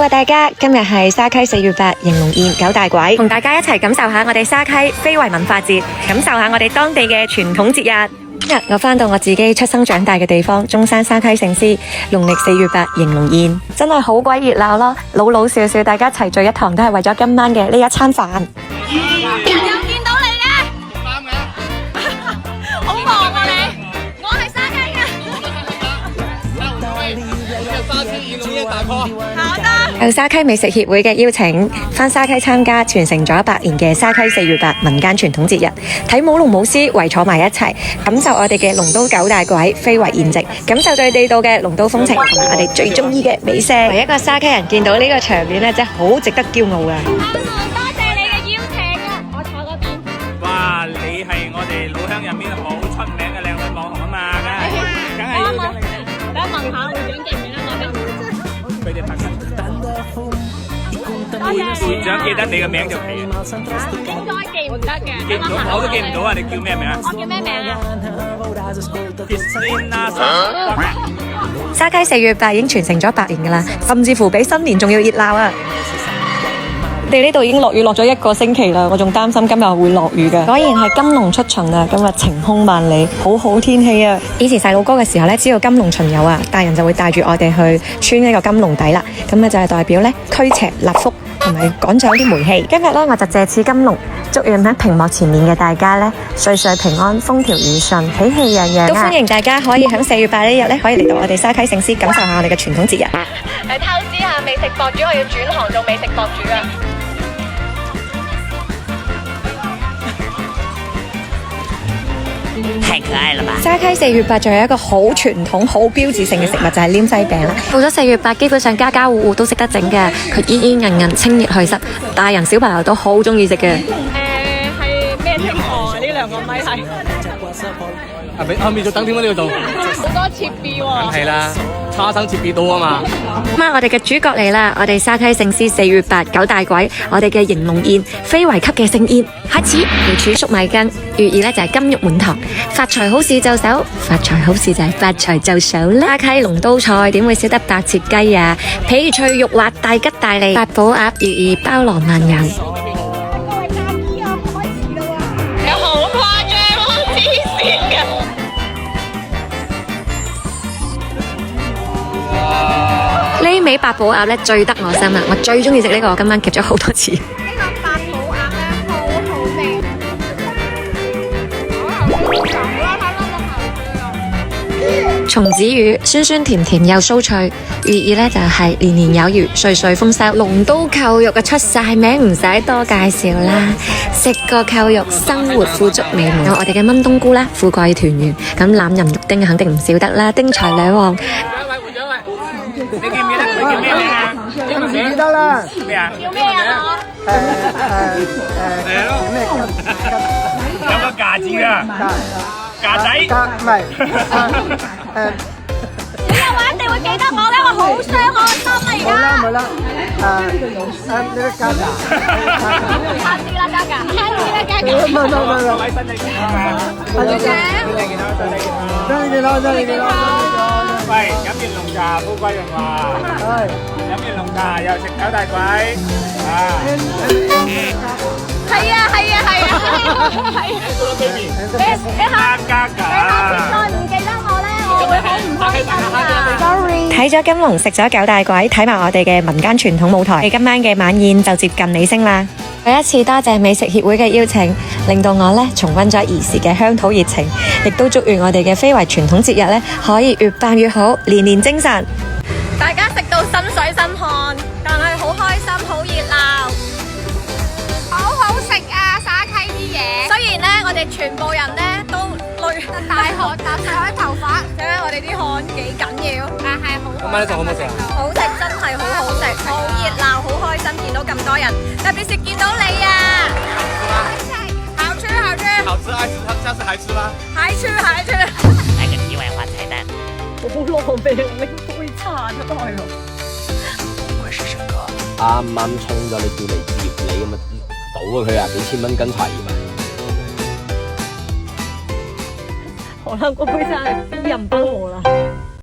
啊大家，今日係沙溪4月8迎龍宴9大簋，同大家一齊感受下我哋沙溪非遺文化節，感受下我哋當地嘅傳統節日。今日我返到我自己出生長大嘅地方中山沙溪聖獅，農曆4月8迎龍宴，真係好鬼熱鬧咯！老老少少大家齊聚一堂，都係為咗今晚嘅呢一餐飯。又見到你嘅，啱嘅，好忙啊你，我係沙溪嘅。受沙溪美食協會嘅邀請，返沙溪參加傳承咗100年嘅沙溪4月8民間傳統節日，睇舞龍舞獅圍坐埋一齊，感受我哋嘅龍都9大簋非遺宴席，感受最地道嘅龍都風情同埋我哋最中意嘅美食。唯一個沙溪人見到呢個場面咧，真係好值得驕傲啊！多謝你嘅邀請啊！我坐嗰邊。哇！你係我哋老鄉入面好出名嘅靚女網紅啊嘛，梗係要獎你。等問下會長記唔記得我哋？佢哋拍緊。多謝會長記得你嘅名就係。應該記唔得嘅。記唔到，我都記唔到啊！你叫咩名啊？我叫咩名啊？沙溪4月8已經傳承咗100年噶啦，甚至乎比新年仲要熱鬧啊！我哋呢度已經落雨落咗1個星期啦，我仲擔心今日會落雨㗎。果然係金龍出巡啊！今日晴空萬里，好好天氣啊！以前細佬哥嘅時候咧，知道金龍巡遊啊，大人就會帶住我哋去穿呢個金龍底啦。咁啊就係代表咧驅邪納福同埋趕走啲霉氣。今日咧我就借此金龍，祝願喺屏幕前面嘅大家咧歲歲平安、風調雨順、喜氣洋洋啊！都歡迎大家可以喺4月8呢日咧，可以嚟到我哋沙溪聖獅感受下我哋嘅傳統節日。嚟透支下美食博主，我要轉行做美食博主啊！太可愛了吧！沙溪4月8仲有一個好傳統、好標誌性嘅食物就係黏西餅啦。到咗4月8，基本上家家戶戶都識得整嘅，佢煙煙韌韌、清熱去濕，大人小朋友都好中意食嘅。係咩稱號啊？呢兩個咪係後面就等點解呢度做？好多設備喎。係啦，差生設備到啊嘛。咁啊，我哋嘅主角嚟啦！我哋沙溪聖獅4月8 9大簋，我哋嘅迎龍宴非遺級嘅盛宴開始。瑤柱粟米羹，寓意咧就係金玉滿堂，發財好事就手，發財好事就係發財就手啦。沙溪龍都菜點會少得白切雞啊？皮脆肉滑，大吉大利。八寶鴨寓意包羅萬有。有好誇張喎，黐線嘅。呢味八寶鴨咧最得我心啦，我最中意食呢個，我今晚夾咗好多次。呢個八寶鴨咧好好味，松子魚酸酸甜甜又酥脆，寓意咧就係年年有餘，歲歲豐收。龍都扣肉嘅出晒名，唔使多介紹啦。食個扣肉，生活富足美滿。有我哋嘅炆冬菇啦，富貴團圓。咁欖仁肉丁肯定唔少得啦，丁財兩旺。你記唔記得佢叫咩名啊？唔記得啦。咩啊？叫咩啊？有個架字㗎，架仔。唔係。你又話一定會記得我咧，我好傷我心啊！而家。呢個架仔。下次啦，嘉嘉。下次啦，嘉嘉。各位身體健康啊！身體健康，身體健康。真係幾多？真係幾多？喂，飲完濃茶富貴榮華，飲完濃茶又食9大簋，係啊係啊係啊係啊！你下次再唔記得我咧，我會好唔開心㗎。Sorry。睇咗金龍，食咗9大簋，睇埋我哋嘅民間傳統舞台，今晚嘅晚宴就接近尾聲啦。再一次多謝美食協會嘅邀請，令到我咧重溫咗兒時嘅鄉土熱情，亦都祝願我哋嘅非遺傳統節日咧可以越辦越好，年年精神。大家食到身水身汗，但係好開心，好熱鬧，好好食啊！沙溪啲嘢，雖然咧我哋全部人咧都累大汗，搭晒開頭髮，睇下我哋啲汗幾緊要，但係好。今晚呢度好唔好食啊？好食，真係好好食，好熱鬧，好開心，見到咁多人，特別是見到你啊！好吃好吃，好吃愛吃，下次還吃嗎？還吃還吃。來個題外話彩蛋。好浪費，拎杯茶出去咯。我是沈哥。啱啱衝咗你叫嚟接你咁啊，倒咗佢啊，幾千蚊斤茶葉啊！可能嗰杯茶係私人幫我啦。